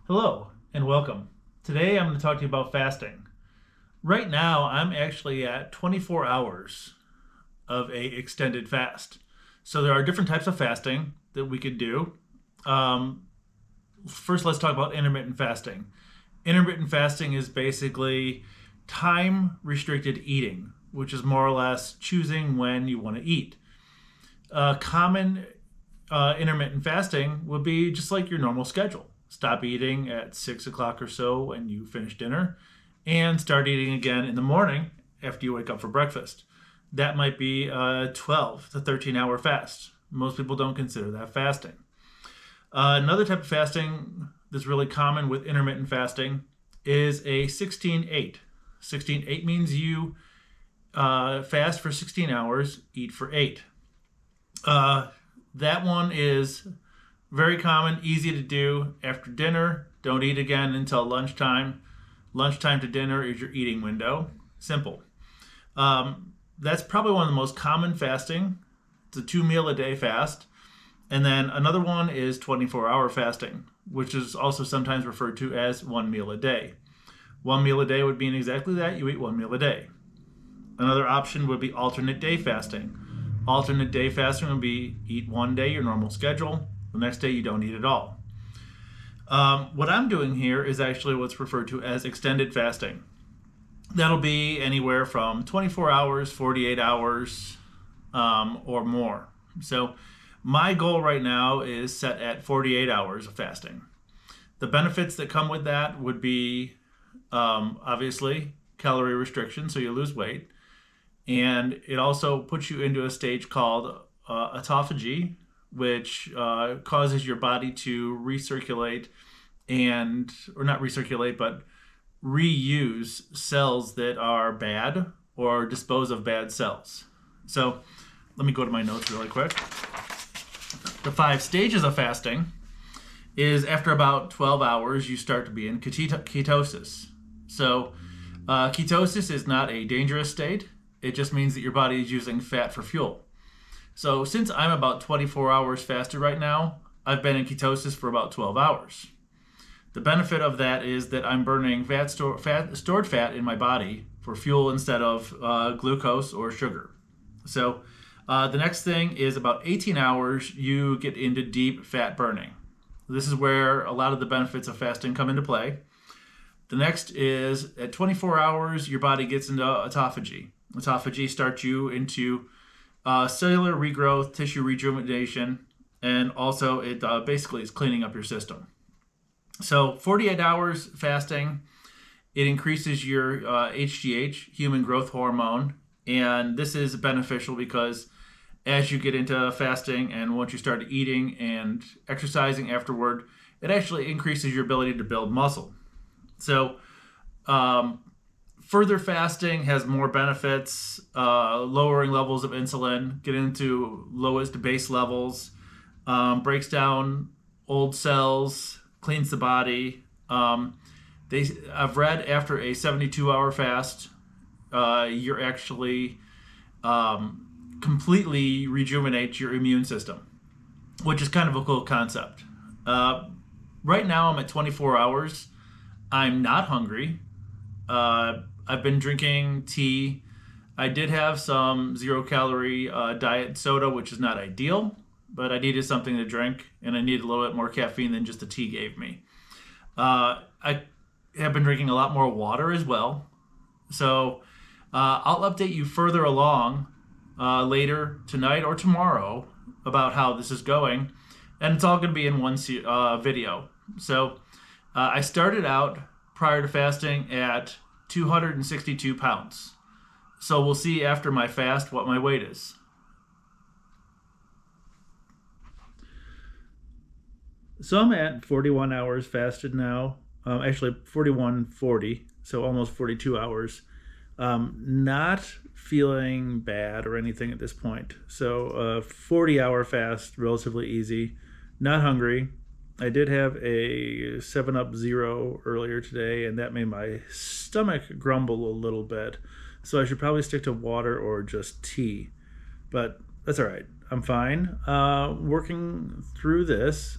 Hello and welcome. Today I'm going to talk to you about fasting. Right now I'm actually at 24 hours of a extended fast. So there are different types of fasting that we could do. Um, First, let's talk about intermittent fasting. Intermittent fasting is basically time restricted eating, which is more or less choosing when you want to eat. Common intermittent fasting would be just like your normal schedule. Stop eating at 6 o'clock or so when you finish dinner and start eating again in the morning after you wake up for breakfast. That might be a 12 to 13 hour fast. Most people don't consider that fasting. Another type of fasting that's really common with intermittent fasting is a 16-8. 16-8 means you fast for 16 hours, eat for 8. That one is very common, easy to do. After dinner, don't eat again until lunchtime. Lunchtime to dinner is your eating window. Simple. That's probably one of the most common fasting. It's a 2 meal a day fast. And then another one is 24-hour fasting, which is also sometimes referred to as 1 meal a day. 1 meal a day would mean exactly that. You eat 1 meal a day. Another option would be alternate day fasting. Alternate day fasting would be eat one day, your normal schedule. The next day you don't eat at all. What I'm doing here is actually what's referred to as extended fasting. That'll be anywhere from 24 hours, 48 hours, or more. So my goal right now is set at 48 hours of fasting. The benefits that come with that would be obviously calorie restriction, so you lose weight. And it also puts you into a stage called autophagy, which causes your body to recirculate or not recirculate, but reuse cells that are bad or dispose of bad cells. So let me go to my notes really quick. The 5 stages of fasting is after about 12 hours, you start to be in ketosis. So ketosis is not a dangerous state. It just means that your body is using fat for fuel. So since I'm about 24 hours fasted right now, I've been in ketosis for about 12 hours. The benefit of that is that I'm burning stored fat in my body for fuel instead of glucose or sugar. So the next thing is about 18 hours, you get into deep fat burning. This is where a lot of the benefits of fasting come into play. The next is at 24 hours, your body gets into autophagy. Autophagy starts you into cellular regrowth, tissue rejuvenation, and also it basically is cleaning up your system. So 48 hours fasting, it increases your HGH, human growth hormone, and this is beneficial because as you get into fasting and once you start eating and exercising afterward, it actually increases your ability to build muscle. So further fasting has more benefits, lowering levels of insulin, getting into lowest base levels, breaks down old cells, cleans the body. I've read after a 72-hour fast, you're actually completely rejuvenate your immune system, which is kind of a cool concept. Right now I'm at 24 hours. I'm not hungry. I've been drinking tea. I did have some 0-calorie diet soda, which is not ideal, but I needed something to drink, and I needed a little bit more caffeine than just the tea gave me. I have been drinking a lot more water as well. So I'll update you further along later tonight or tomorrow about how this is going, and it's all going to be in one video. So I started out prior to fasting at 262 pounds. So we'll see after my fast what my weight is. So I'm at 41 hours fasted now. Actually 41:40, so almost 42 hours. Not feeling bad or anything at this point. So 40-hour fast, relatively easy. Not hungry. I did have a 7-Up Zero earlier today, and that made my stomach grumble a little bit. So I should probably stick to water or just tea. But that's all right. I'm fine. Working through this.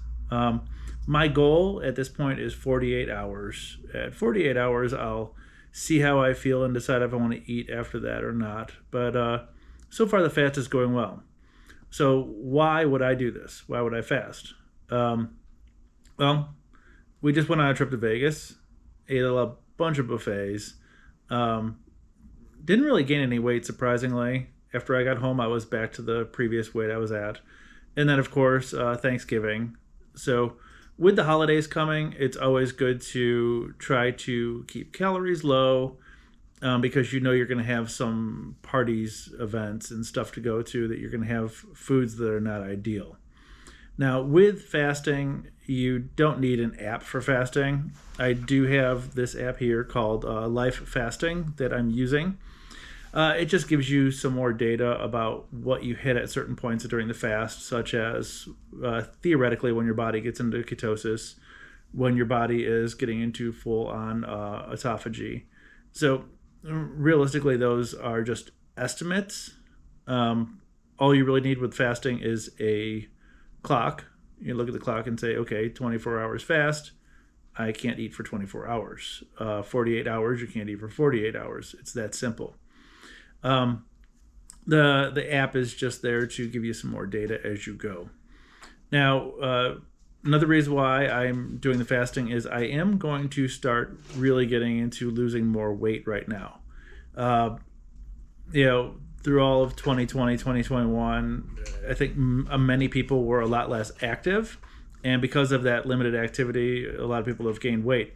My goal at this point is 48 hours. At 48 hours, I'll see how I feel and decide if I want to eat after that or not. But so far, the fast is going well. So why would I do this? Why would I fast? Um, well, we just went on a trip to Vegas, ate a bunch of buffets. Um, didn't really gain any weight, surprisingly. After I got home, I was back to the previous weight I was at. And then, of course, Thanksgiving. So, with the holidays coming, it's always good to try to keep calories low, because you know you're going to have some parties, events, and stuff to go to that you're going to have foods that are not ideal. Now, with fasting, you don't need an app for fasting. I do have this app here called Life Fasting that I'm using. It just gives you some more data about what you hit at certain points during the fast, such as theoretically when your body gets into ketosis, when your body is getting into full on autophagy. So, realistically, those are just estimates. All you really need with fasting is a clock. You look at the clock and say, okay, 24 hours fast. I can't eat for 24 hours. 48 hours, you can't eat for 48 hours. It's that simple. The app is just there to give you some more data as you go. Now, another reason why I'm doing the fasting is I am going to start really getting into losing more weight right now. Through all of 2020, 2021, I think many people were a lot less active. And because of that limited activity, a lot of people have gained weight.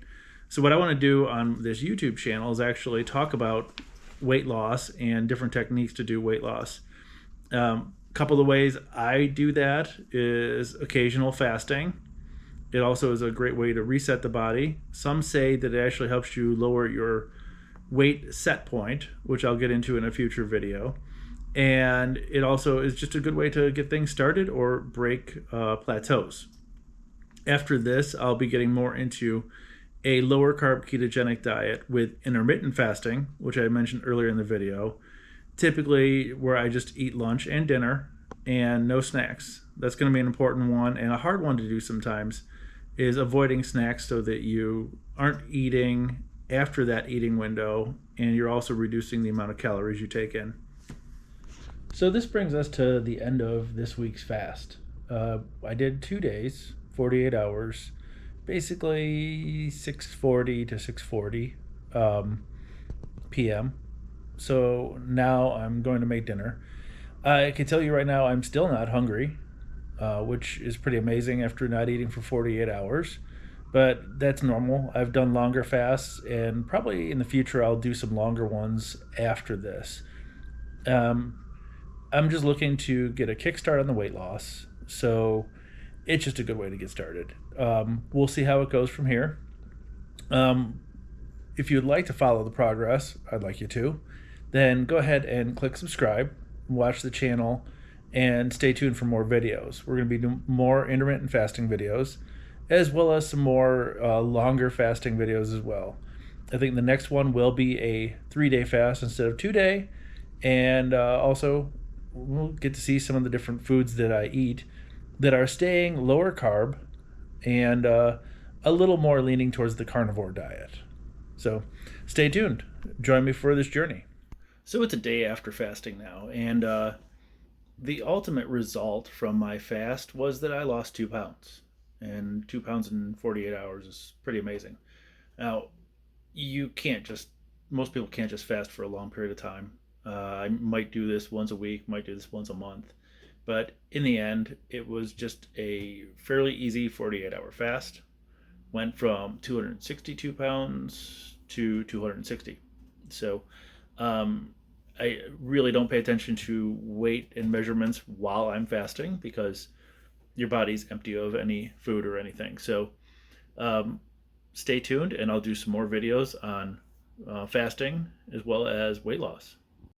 So what I want to do on this YouTube channel is actually talk about weight loss and different techniques to do weight loss. Couple of ways I do that is occasional fasting. It also is a great way to reset the body. Some say that it actually helps you lower your weight set point, which I'll get into in a future video. And it also is just a good way to get things started or break plateaus. After this, I'll be getting more into a lower carb ketogenic diet with intermittent fasting, which I mentioned earlier in the video, typically where I just eat lunch and dinner and no snacks. That's going to be an important one and a hard one to do sometimes, is avoiding snacks so that you aren't eating after that eating window and you're also reducing the amount of calories you take in. So this brings us to the end of this week's fast. I did 2 days, 48 hours, basically 6:40 to 6:40 p.m. So now I'm going to make dinner. I can tell you right now I'm still not hungry, which is pretty amazing after not eating for 48 hours. But that's normal. I've done longer fasts, and probably in the future I'll do some longer ones after this. I'm just looking to get a kickstart on the weight loss. So it's just a good way to get started. We'll see how it goes from here. If you'd like to follow the progress, I'd like you to, then go ahead and click subscribe, watch the channel, and stay tuned for more videos. We're going to be doing more intermittent fasting videos, as well as some more longer fasting videos as well. I think the next one will be a 3-day fast instead of 2-day, and also we'll get to see some of the different foods that I eat that are staying lower carb and a little more leaning towards the carnivore diet. So stay tuned. Join me for this journey. So it's a day after fasting now, and the ultimate result from my fast was that I lost 2 pounds. And 2 pounds in 48 hours is pretty amazing. Now, most people can't just fast for a long period of time. I might do this once a week, might do this once a month. But in the end, it was just a fairly easy 48-hour fast. Went from 262 pounds to 260. So I really don't pay attention to weight and measurements while I'm fasting because your body's empty of any food or anything. So stay tuned, and I'll do some more videos on fasting as well as weight loss.